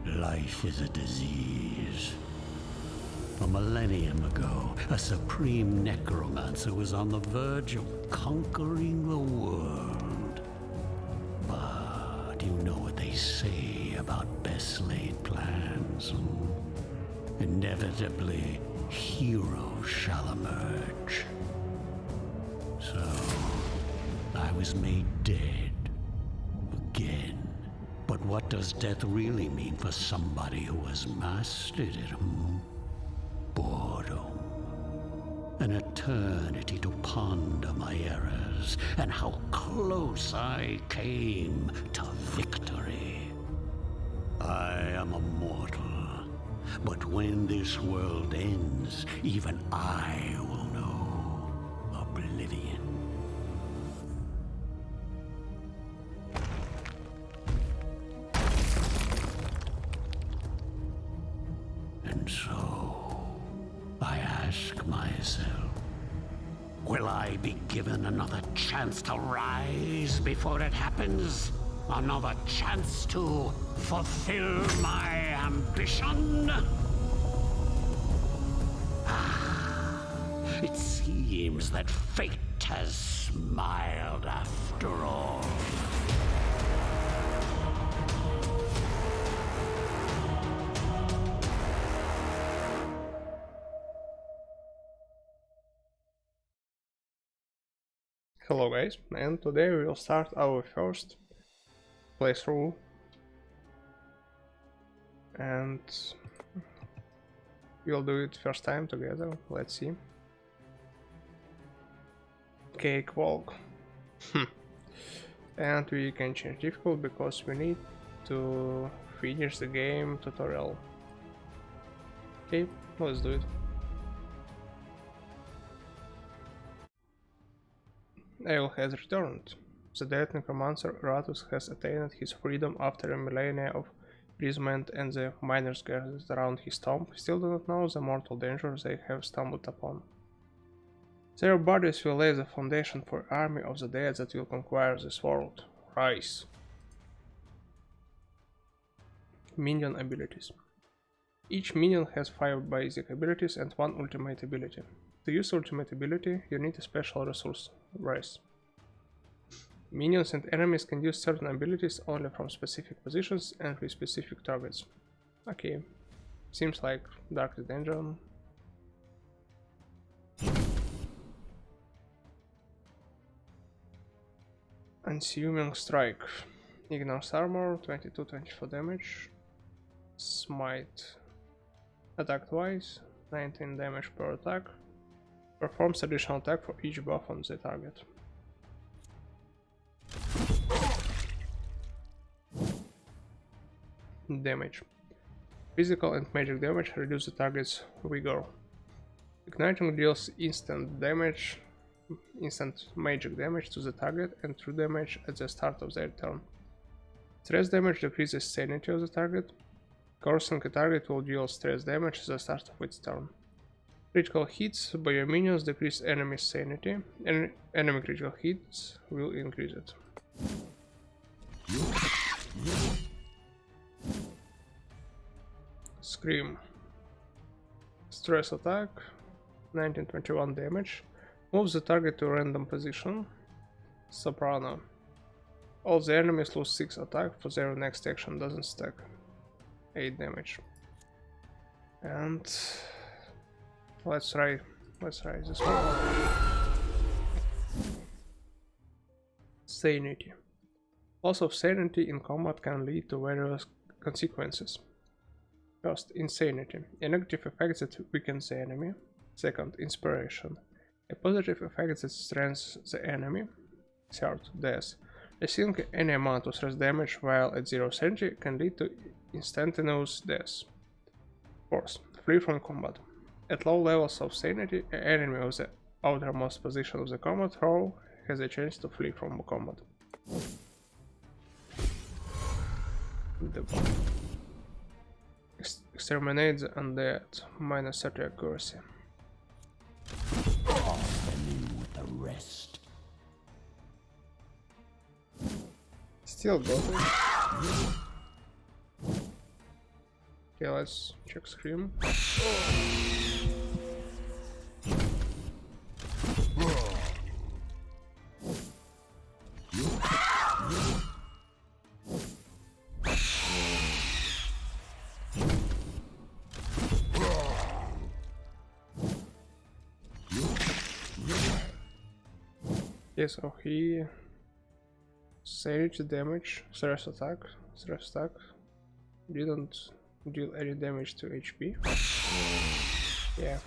Life is a disease. A millennium ago, a supreme necromancer was on the verge of conquering the world. But you know what they say about best laid plans. Inevitably, heroes shall emerge. So, I was made dead. Again. But what does death really mean for somebody who has mastered it? Boredom. An eternity to ponder my errors and how close I came to victory. I am a mortal, but when this world ends, even I will know oblivion. And so, I ask myself, will I be given another chance to rise before it happens? Another chance to fulfill my ambition? It seems that fate has smiled after all. Hello guys, and today we will start our first playthrough, and we'll do it first time together. Let's see. Cakewalk. And we can change difficult because we need to finish the game tutorial. Okay, let's do it. Ale has returned. The dead necromancer Iratus has attained his freedom after a millennia of imprisonment, and the miners gathered around his tomb still do not know the mortal danger they have stumbled upon. Their bodies will lay the foundation for an army of the dead that will conquer this world. Rise. Minion abilities. Each minion has 5 basic abilities and 1 ultimate ability. To use ultimate ability, you need a special resource, Rise. Minions and enemies can use certain abilities only from specific positions and with specific targets. Okay, seems like Dark Dungeon. Unassuming Strike. Ignores armor, 22-24 damage. Smite. Attack twice, 19 damage per attack. Performs additional attack for each buff on the target. Damage. Physical and magic damage reduce the target's vigor. Igniting deals instant magic damage to the target and true damage at the start of their turn. Stress damage decreases sanity of the target. Cursing a target will deal stress damage at the start of its turn. Critical hits by your minions decrease enemy's sanity, and enemy critical hits will increase it. Scream. Stress attack, 19-21 damage. Moves the target to a random position. Soprano. All the enemies lose 6 attack for their next action doesn't stack. 8 damage. And let's try this one. Sanity. Loss of sanity in combat can lead to various consequences. First, insanity, a negative effect that weakens the enemy. Second, inspiration, a positive effect that strengthens the enemy. Third, death. Receiving any amount of stress damage while at 0 sanity can lead to instantaneous death. Fourth, flee from combat. At low levels of sanity, an enemy of the outermost position of the combat row has a chance to flee from combat. Exterminate the undead, minus 30 accuracy. With the rest. Still got it. Okay, let's check Scream. Okay, so he Sanity damage, stress attack, didn't deal any damage to HP. Yeah,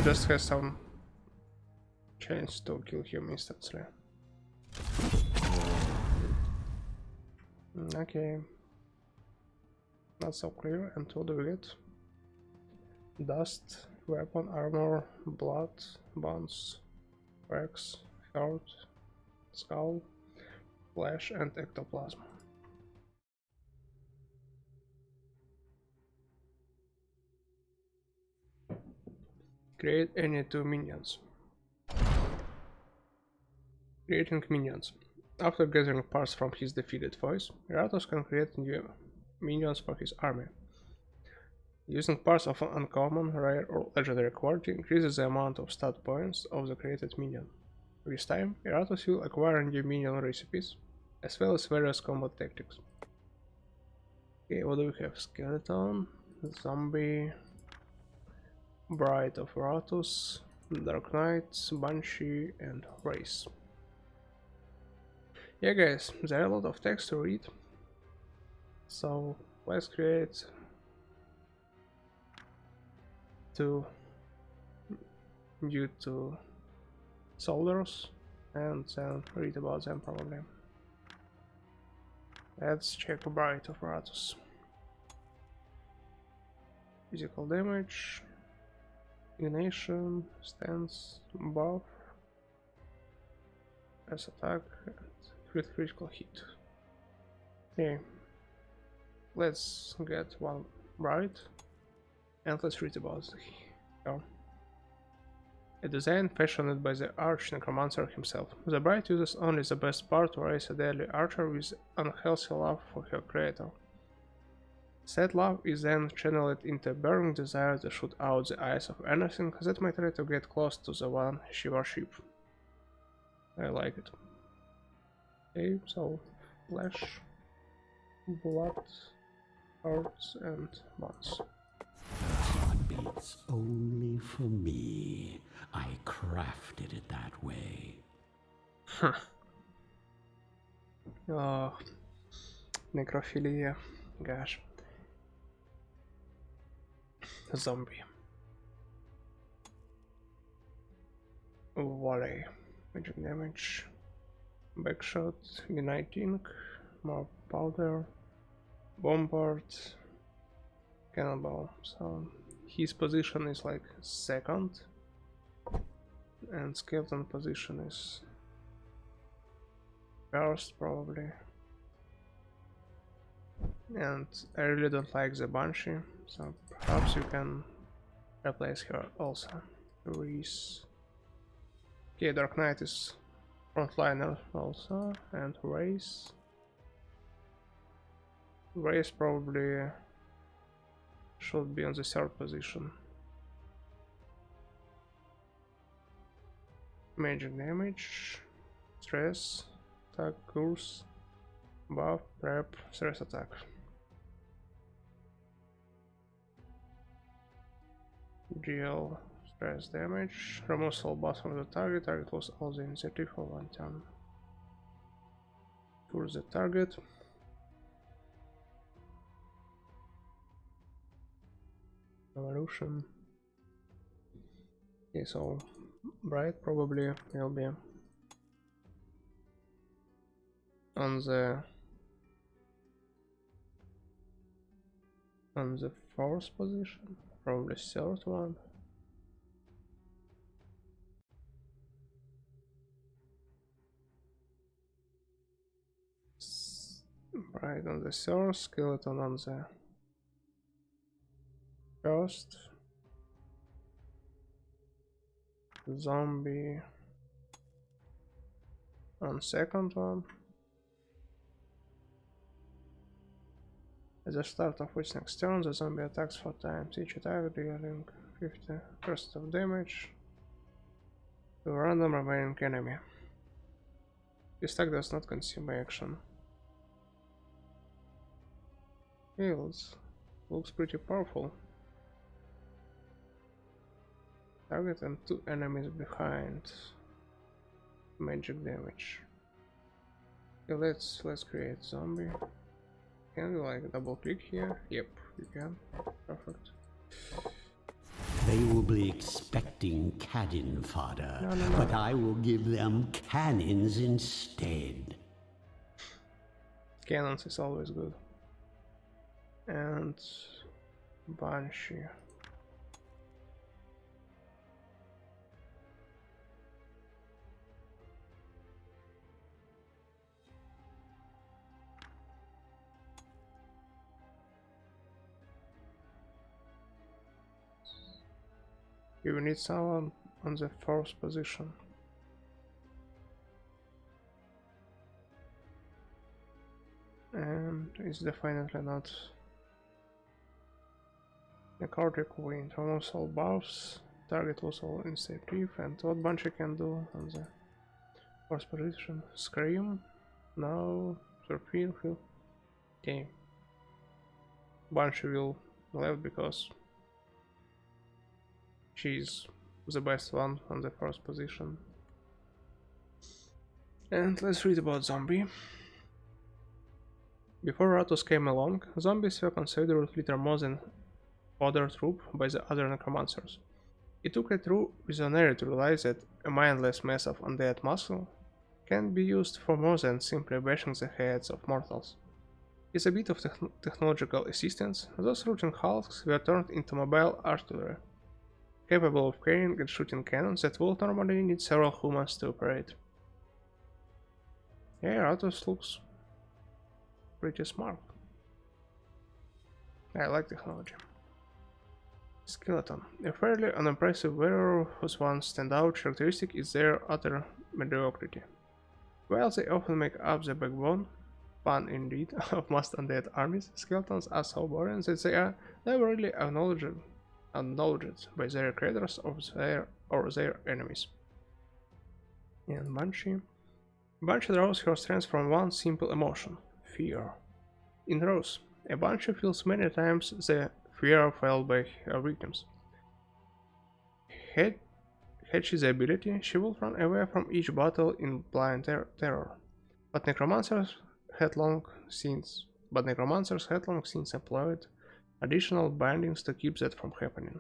just has some chance to kill him instantly. Okay, not so clear. And what do we get? Dust, weapon, armor, blood, bones, wax, heart, skull, flesh, and ectoplasm. Create any two minions. Creating minions. After gathering parts from his defeated foes, Iratus can create new minions for his army. Using parts of an uncommon, rare, or legendary quality increases the amount of stat points of the created minion. With time, Iratus will acquire new minion recipes, as well as various combat tactics. Okay, what do we have? Skeleton, Zombie, Bride of Iratus, Dark Knight, Banshee, and Race. Yeah guys, there are a lot of text to read, so let's create two due to soldiers and then read about them probably. Let's check Bride of Iratus. Physical damage, ignition, stance, buff, press attack, and critical hit. Okay, let's get one Bride and let's read about her. A design fashioned by the arch-necromancer himself. The bride uses only the best part to raise a deadly archer with unhealthy love for her creator. Said love is then channeled into a burning desire to shoot out the eyes of anything that might try to get close to the one she worships. I like it. Okay, so flesh, blood, hearts, and bones. Heart beats only for me. I crafted it that way. Oh, necrophilia. Gosh. Zombie. Volley. Magic damage. Backshot. Uniting. More powder. Bombard. Cannonball. So his position is like second. And skeleton position is first probably. And I really don't like the Banshee, so perhaps you can replace her also. Reese. Okay, Dark Knight is frontliner also, and Race. Race probably should be on the third position. Magic damage, stress, attack, curse, buff, prep, stress attack. Deal stress damage, remove all buffs from the target, target loses all the initiative for one turn. Curse the target. Evolution. Okay, so Bright probably will be on the fourth position, probably third one. Bright on the third, Skeleton on the first, Zombie on second one, At the start of each next turn, the zombie attacks 4 times. Each attack dealing 50% of damage to a random remaining enemy. This attack does not consume my action. Heals. Looks pretty powerful. Target and 2 enemies behind. Magic damage. Okay, let's create zombie. Can we like double click here? Yep, you can. Perfect. They will be expecting cannon fodder, No. but I will give them cannons instead. Cannons is always good. And Banshee. You need someone on the 4th position. And it's definitely not necrotic wind. Almost all buffs. Target also initiative. And what Banshee can do on the 4th position? Scream? No. Torpedo? Okay. Banshee will left because she's the best one on the 1st position. And let's read about zombie. Before Iratus came along, zombies were considered little more than fodder troop by the other necromancers. It took a true visionary to realize that a mindless mess of undead muscle can be used for more than simply bashing the heads of mortals. With a bit of technological assistance, those rooting hulks were turned into mobile artillery, capable of carrying and shooting cannons that would normally need several humans to operate. Yeah, Iratus looks pretty smart. I like technology. Skeleton. A fairly unimpressive wearer whose one standout characteristic is their utter mediocrity. While they often make up the backbone, fun indeed, of most undead armies, skeletons are so boring that they are never really acknowledged by their creators or their enemies. And Banshee. Banshee draws her strength from one simple emotion: fear. In Rose, a Banshee feels many times the fear felt by her victims. Had she the ability, she would run away from each battle in blind terror. But necromancers had long since employed additional bindings to keep that from happening.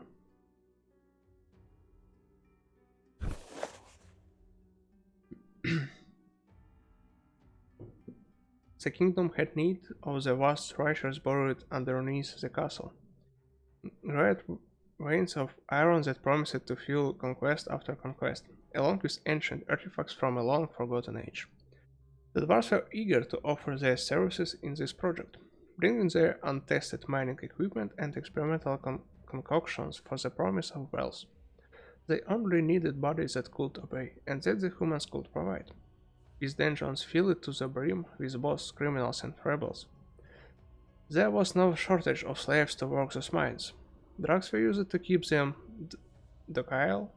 The kingdom had need of the vast treasures buried underneath the castle. Great veins of iron that promised to fuel conquest after conquest, along with ancient artifacts from a long forgotten age. The dwarves were eager to offer their services in this project, bringing their untested mining equipment and experimental concoctions for the promise of wealth. They only needed bodies that could obey, and that the humans could provide. These dungeons filled to the brim with both criminals and rebels. There was no shortage of slaves to work those mines. Drugs were used to keep them docile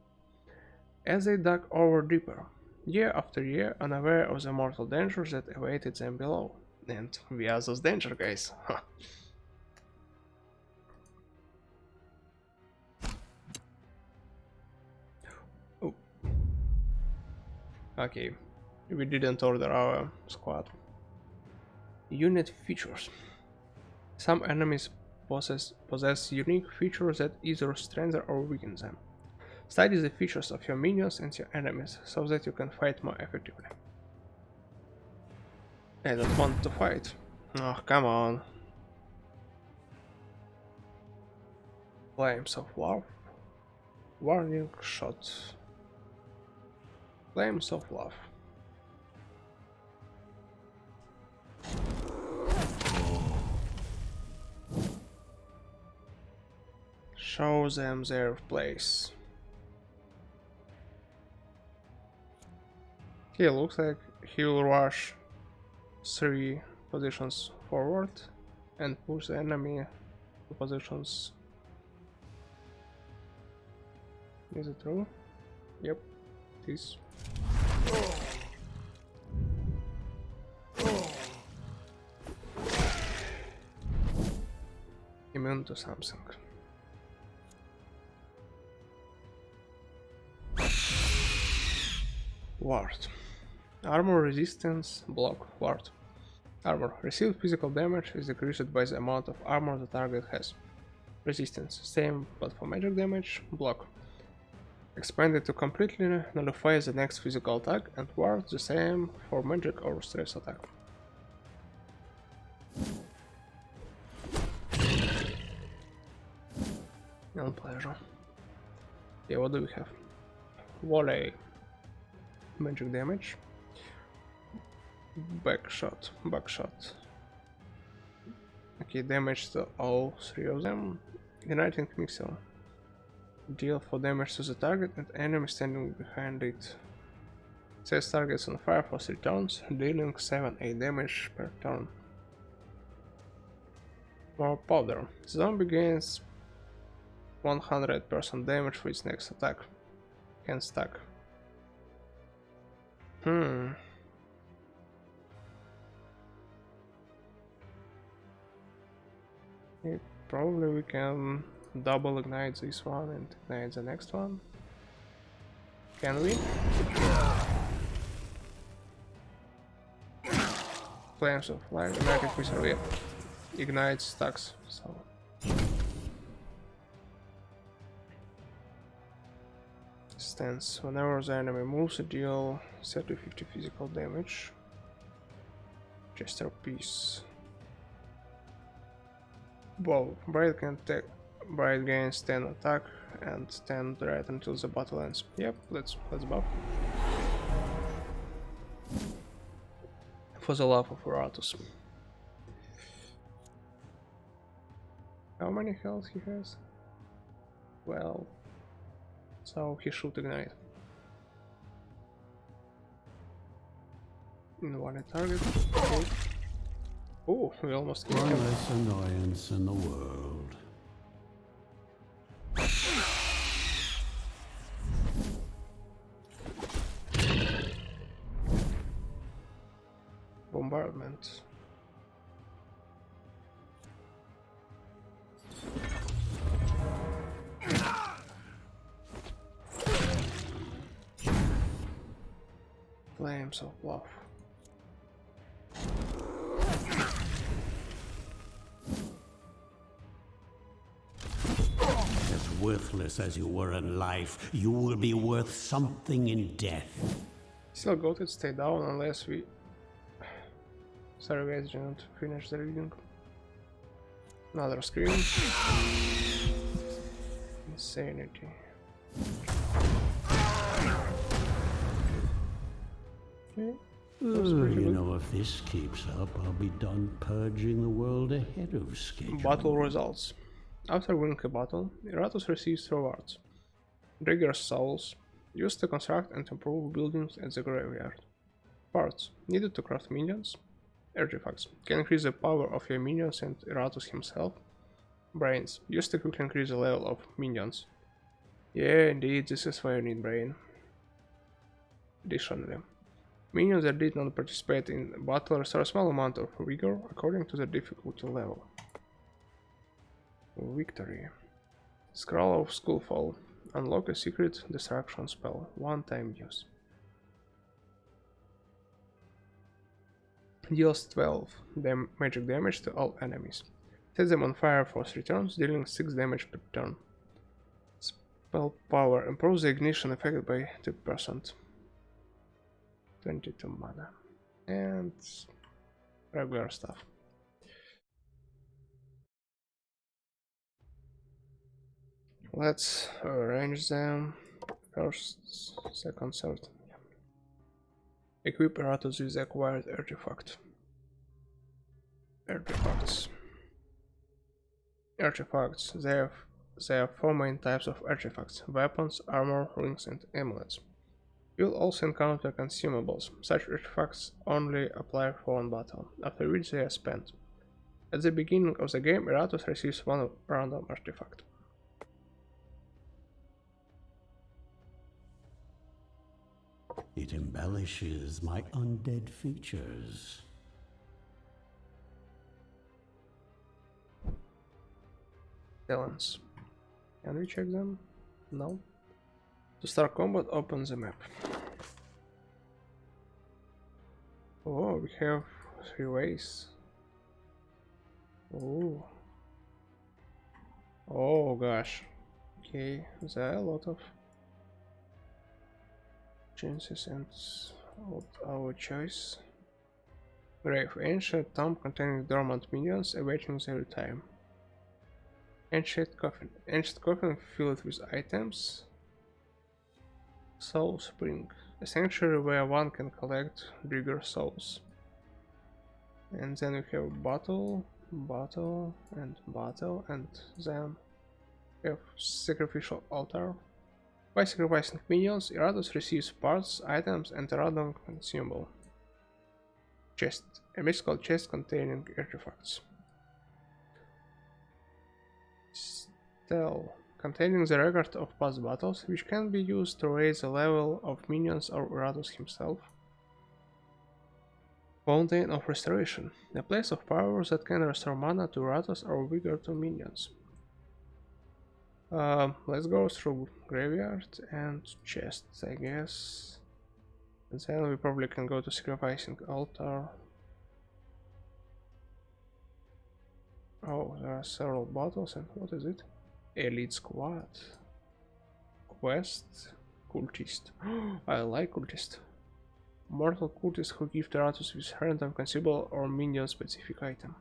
as they dug over deeper, year after year, unaware of the mortal dangers that awaited them below. And we are those danger guys. Oh. Okay, we didn't order our squad. Unit features. Some enemies possess unique features that either strengthen or weaken them. Study the features of your minions and your enemies so that you can fight more effectively. I don't want to fight. Oh, come on. Flames of Love. Warning shot. Flames of Love. Show them their place. Okay, looks like he will rush 3 positions forward and push the enemy to positions. Is it true? Yep, it is. Immune to something. Ward. Armor resistance, block, ward. Armor. Received physical damage is decreased by the amount of armor the target has. Resistance. Same, but for magic damage, block. Expanded to completely nullify the next physical attack, and ward the same for magic or stress attack. No pleasure. Yeah, what do we have? Volley. Magic damage. Backshot. Okay, damage to all three of them. Igniting missile. Deal for damage to the target and enemy standing behind it. Sets targets on fire for 3 turns, dealing 7-8 damage per turn. More powder. Zombie gains 100% damage for its next attack. Can stack. Probably we can double ignite this one and ignite the next one. Can we? Flames of light, ignited missile, ignite stacks, so. Stance. Whenever the enemy moves, deal 30-50 physical damage. Chester piece. Bow. Bright gains 10 attack and 10 dread until the battle ends. Yep, let's buff. For the love of Iratus. How many health he has? Well, so he should ignite. In one target. Okay. Oh, we almost killed him. One less annoyance in the world. Bombardment. Flames of love. As worthless as you were in life, you will be worth something in death. Still goated, stay down unless we... Sorry guys, didn't finish the reading. Another scream. Sanity. Okay. You know, if this keeps up, I'll be done purging the world ahead of schedule. Battle results. After winning a battle, Iratus receives rewards. Triggers souls, used to construct and improve buildings at the graveyard. Parts, needed to craft minions. Artifacts, can increase the power of your minions and Iratus himself. Brains, used to quickly increase the level of minions. Yeah, indeed, this is why you need brain. Additionally, minions that did not participate in battle restore a small amount of vigor according to the difficulty level. Victory. Scroll of Skullfall. Unlock a secret destruction spell. One-time use. Deals 12 magic damage to all enemies. Set them on fire for 3 turns, dealing 6 damage per turn. Spell power. Improves the ignition effect by 2%. 22 mana. And regular stuff. Let's arrange them. First, second, third. Yeah. Equip Iratus with the acquired artifact. Artifacts. Artifacts. There are 4 main types of artifacts: weapons, armor, rings, and amulets. You'll also encounter consumables. Such artifacts only apply for one battle, after which they are spent. At the beginning of the game, Iratus receives one random artifact. It embellishes my undead features. Talents. Can we check them? No. To start combat, open the map. Oh, we have 3 ways. Oh. Oh gosh. Okay, there are a lot of chances and our choice. Grave. Ancient tomb containing dormant minions awaiting their time. Ancient coffin. Ancient coffin filled with items. Soul Spring. A sanctuary where one can collect rigger souls. And then we have battle, and then we have sacrificial altar. By sacrificing minions, Iratus receives parts, items, and a random consumable. Chest. A mystical chest containing artifacts. Stele. Containing the record of past battles, which can be used to raise the level of minions or Iratus himself. Fountain of Restoration. A place of power that can restore mana to Iratus or vigor to minions. Let's go through graveyard and chests, I guess. And then we probably can go to sacrificing altar. Oh, there are several battles, and what is it? Elite squad. Quest. Cultist. I like cultist. Mortal cultist who give Iratus with random consumable or minion specific item.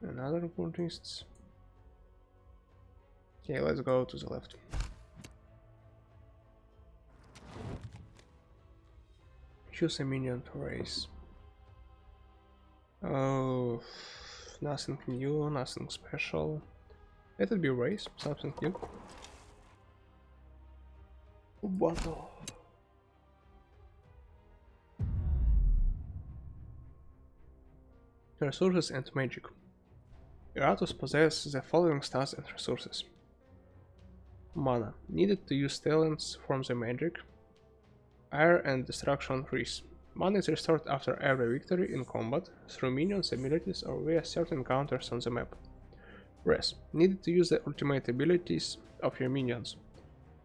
Another cultists. Okay, let's go to the left. Choose a minion to raise. Oh, nothing new, nothing special. Let it be raise, something new. Battle. Resources and magic. Iratus possesses the following stats and resources. Mana, needed to use talents from the magic. Ire and Destruction Freeze. Mana is restored after every victory in combat, through minions, abilities, or via certain encounters on the map. Res, needed to use the ultimate abilities of your minions.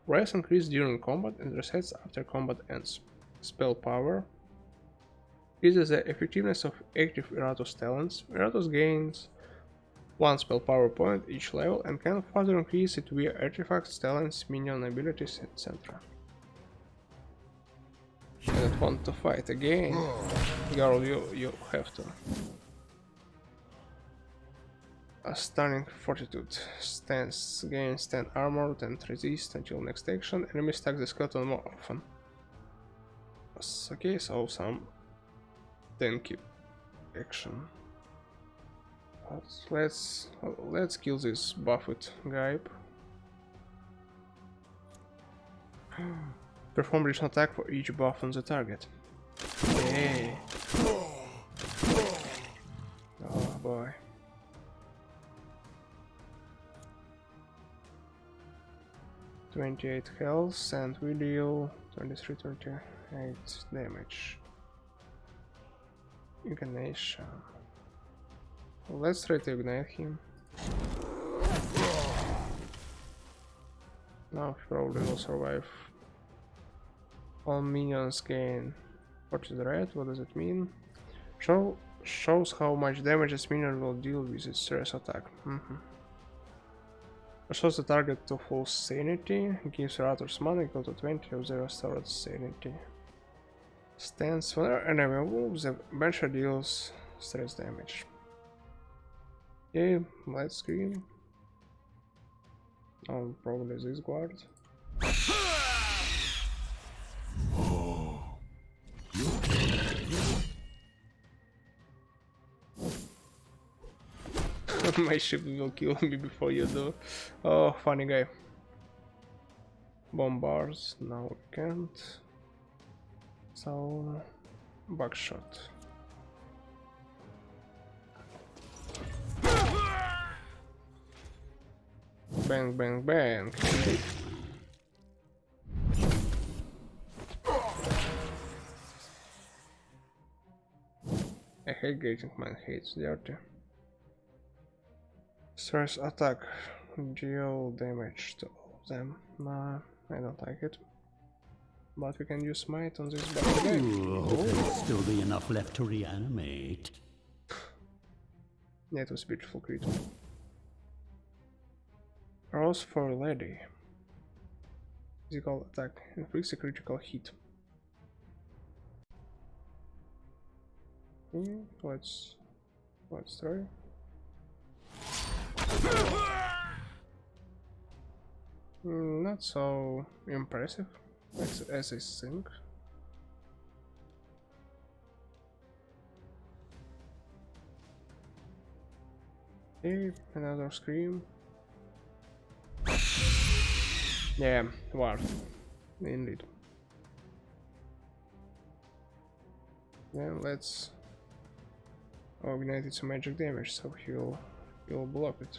Res increases during combat and resets after combat ends. Spell Power increases the effectiveness of active Iratus talents. Iratus gains 1 spell power point each level and can further increase it via artifacts, talents, minion abilities, etc. I don't want to fight again. Girl, you have to. A stunning fortitude. Stance gains 10 armor and resist until next action. Enemies stack the skeleton more often. Okay, so some tanky action. But let's kill this buffed guy. Perform additional attack for each buff on the target. Hey. Oh boy. (28 health) and we deal 28 damage. Ignition. Let's try to ignite him. Now he probably will survive. All minions gain 40 red. What does it mean? Shows how much damage this minion will deal with its stress attack. Restores the target to full sanity. Gives Iratus mana equal to 20 of the restored sanity. Stance. Whenever enemy moves, the bencher deals stress damage. Okay, let's scream. Oh, probably this guard. My ship will kill me before you do. Oh, funny guy. Bombards, now we can't. So, buckshot. Bang, bang, bang. I hate getting my hates dirty. Stress attack. Deal damage to all of them. Nah, I don't like it. But we can use smite on this bad guy. There'll still be enough left to reanimate. Yeah, it was a beautiful crit. Rose for Lady. Physical attack. Inflicts a critical hit. Okay, let's try. Not so impressive as I think. Okay, another scream. Yeah, wow, indeed. Then let's ignite it some magic damage, so he'll block it.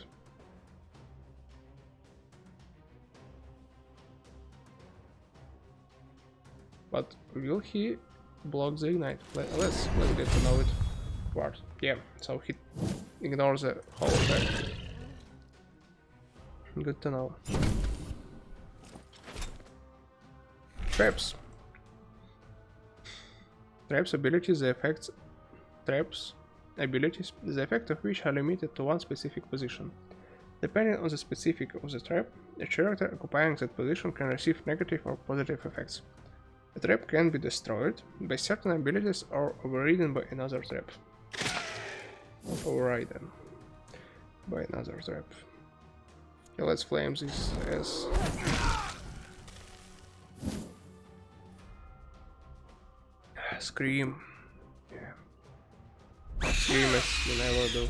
But will he block the ignite? Let's get to know it. Ward. Yeah, so he ignores the whole effect. Good to know. Traps. Traps abilities, the effect of which are limited to one specific position. Depending on the specific of the trap, a character occupying that position can receive negative or positive effects. A trap can be destroyed by certain abilities or overridden by another trap. Overridden by another trap. Okay, let's flame this as Scream. Yeah. Scream as you never do.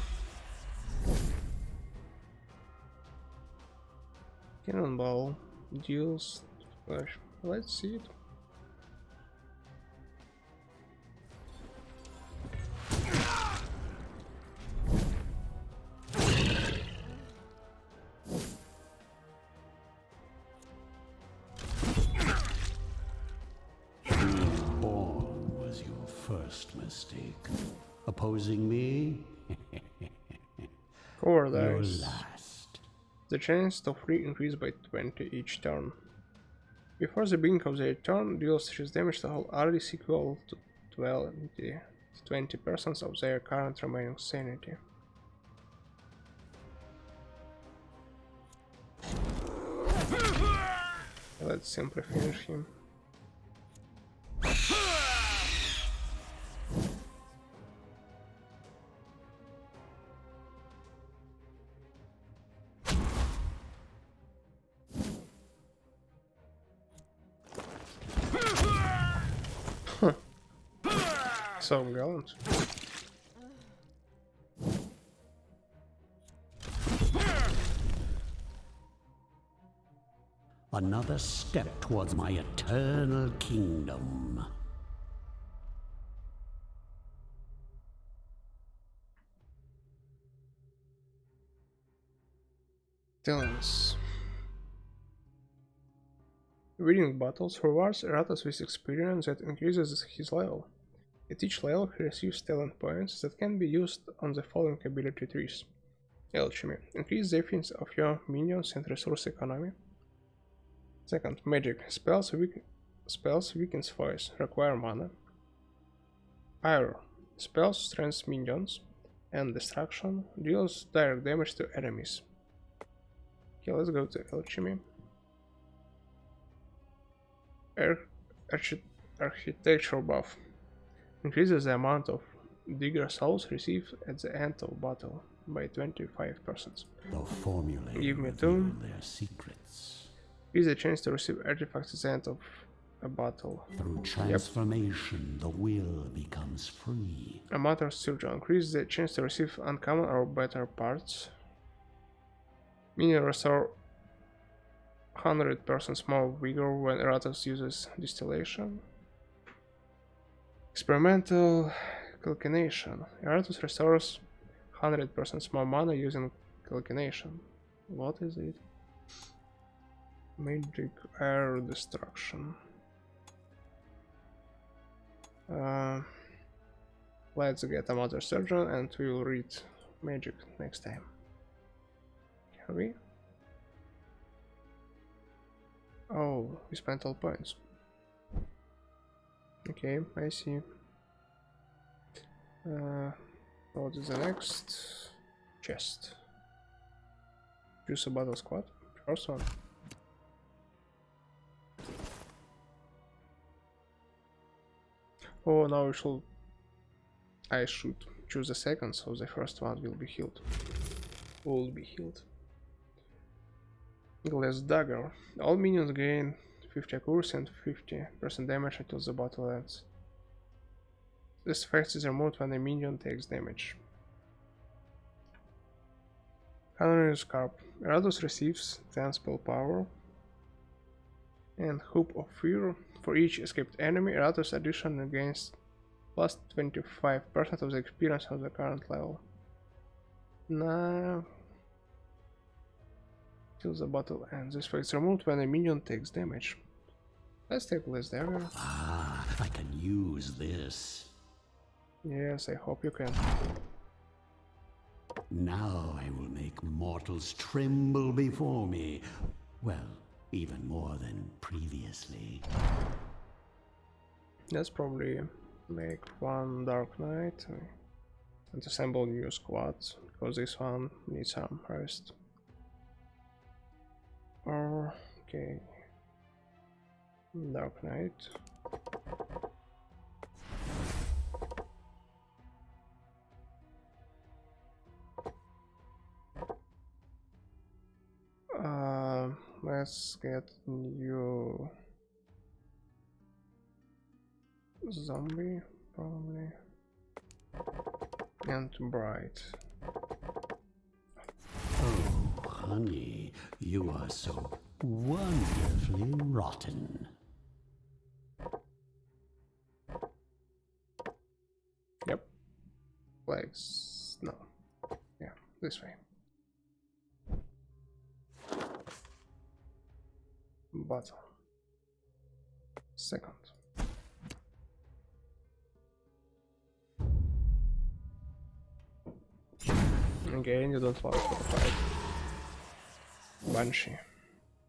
Cannonball. Deals flash. Let's see it. First mistake. Opposing me? Four Your dice. last. The chance to free increase by 20 each turn. Before the beginning of their turn, deals his damage to all allies equal to 20% of their current remaining sanity. Let's simply finish him. So gallant. Another step towards my eternal kingdom. Talents. Winning battles rewards Iratus with experience that increases his level. At each level he receives talent points that can be used on the following ability trees. Alchemy. Increase the efficiency of your minions and resource economy. Second, magic. Spells weakens foes, require mana. Fire. Spells strengthens minions. And destruction deals direct damage to enemies. Okay, let's go to alchemy. Architectural buff. Increases the amount of digger souls received at the end of battle by 25%. The formulae Give me reveal two. their secrets. Increase the chance to receive artifacts at the end of a battle. Through transformation, the will becomes free. A matter surgeon. Increase the chance to receive uncommon or better parts. Minion restore 100% more vigor when Iratus uses distillation. Experimental calcination. Iratus restores 100% more mana using calcination. What is it? Magic air destruction. Let's get a Mother Surgeon and we will read magic next time. Can we? Oh, we spent all points. Okay, I see. What is the next? Chest. Choose a battle squad. First one. Oh, now I should choose the second, so the first one will be healed. Will be healed. Glass Dagger. All minions gain 50 accuracy and 50% damage until the battle ends. This effect is removed when a minion takes damage. Canary Scarp. Iratus receives 10 spell power. And Hoop of Fear. For each escaped enemy, Iratus addition gains plus 25% of the experience of the current level. Nah. Till the battle ends. This effect is removed when a minion takes damage. Let's take Glass Dagger. Ah, I can use this. Yes, I hope you can. Now I will make mortals tremble before me. Well, even more than previously. Let's probably make one Dark Knight and assemble new squads, because this one needs some rest. Okay. Dark Knight. Let's get new zombie probably and bright. Oh, honey, you are so wonderfully rotten. Yep. Legs. No. Yeah, this way. Bottom. Second. Again, you don't want to fight. Banshee.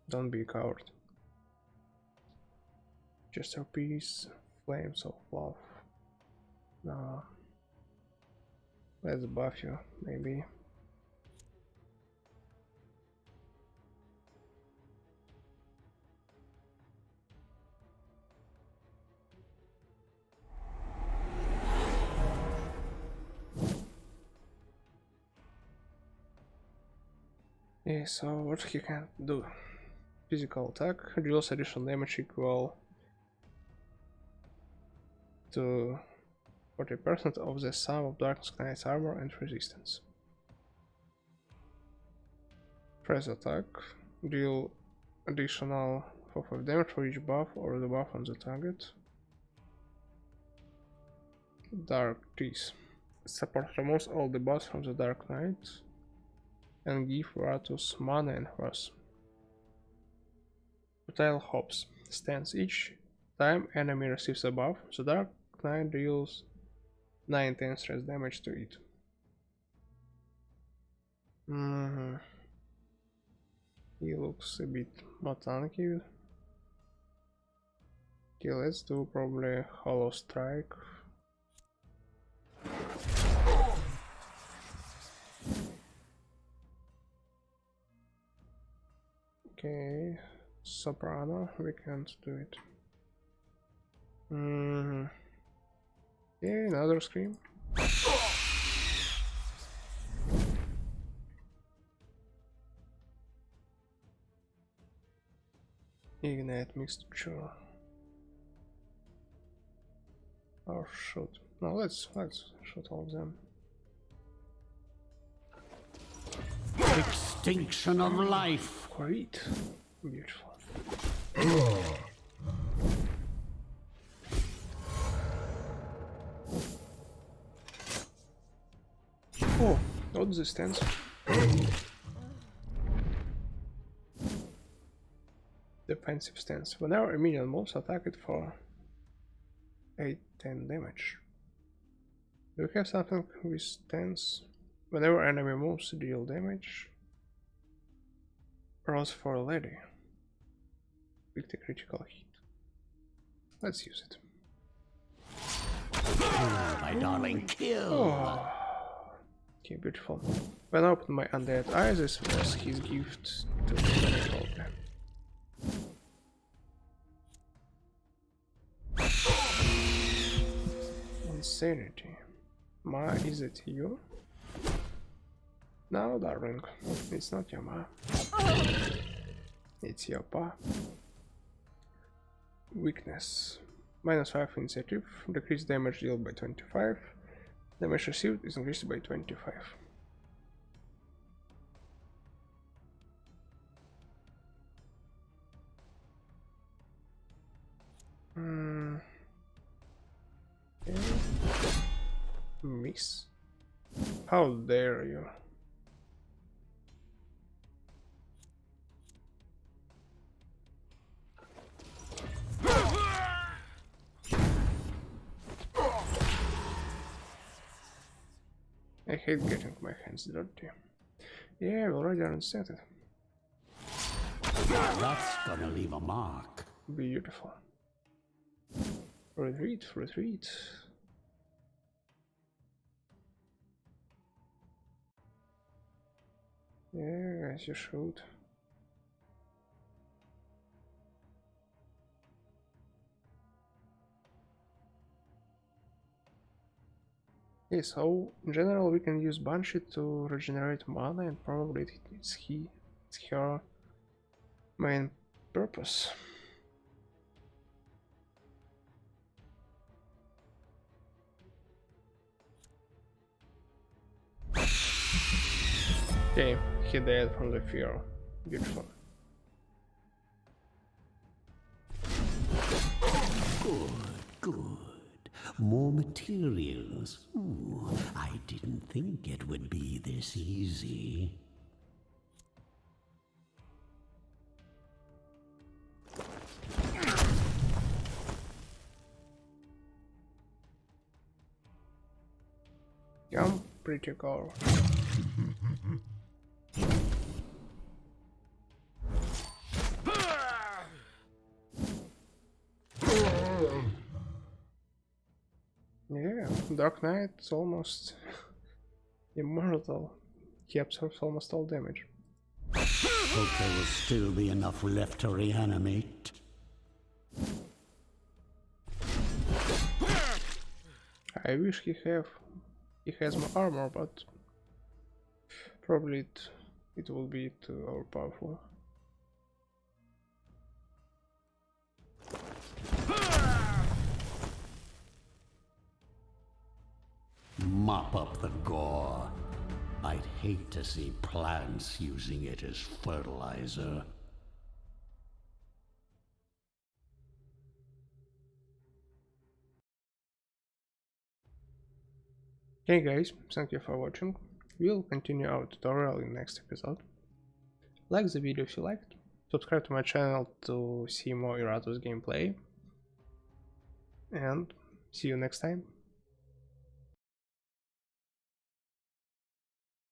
Don't be a coward. Just your peace. Flames of love. No. Let's buff you, maybe. Yeah, so what he can do? Physical attack deals additional damage equal to 40% of the sum of Darkness Knight's armor and resistance. Press attack deal additional 4 damage for each buff or the buff on the target. Dark Tease. Support removes all the buffs from the Dark Knight and give Iratus mana and force. Fertile Hops stands each time enemy receives a buff, the Dark Knight deals 9 10 stress damage to it. He looks a bit more tanky. Okay, let's do probably Hollow Strike. Okay, Soprano, we can't do it. Okay, another Scream. Ignite Mixture. Or shoot. No, let's shoot all of them. Extinction of life. Great. Beautiful. Oh, not resistance. defensive stance. Whenever a minion moves, attack it for 8-10 damage. Do we have something with stance? Whenever enemy moves, deal damage. Rolls for a lady. Pick the critical hit. Let's use it. Kill, my darling, kill! Oh. Okay, beautiful. When I opened my undead eyes, this was his gift to the Sanity. Ma, is it you? No, darling, it's not your ma. It's your pa. Weakness. -5 initiative. Decrease damage dealt by 25. Damage received is increased by 25. Okay. Miss. How dare you? I hate getting my hands dirty. Yeah, we already understand it. That's gonna leave a mark. Beautiful. Retreat, retreat. Yeah, as you should. Yeah, so in general we can use Banshee to regenerate mana, and probably it's her main purpose. Okay, he died from the fear. Beautiful. Good, good. More materials. Ooh, I didn't think it would be this easy. I'm pretty cool. Yeah, Dark Knight's almost immortal. He absorbs almost all damage. Hope there will still be enough left to reanimate. I wish he has more armor, but probably it will be too overpowerful. Mop up the gore. I'd hate to see plants using it as fertilizer. Okay guys, thank you for watching. We'll continue our tutorial in next episode. Like the video if you liked, subscribe to my channel to see more Iratus gameplay, and see you next time.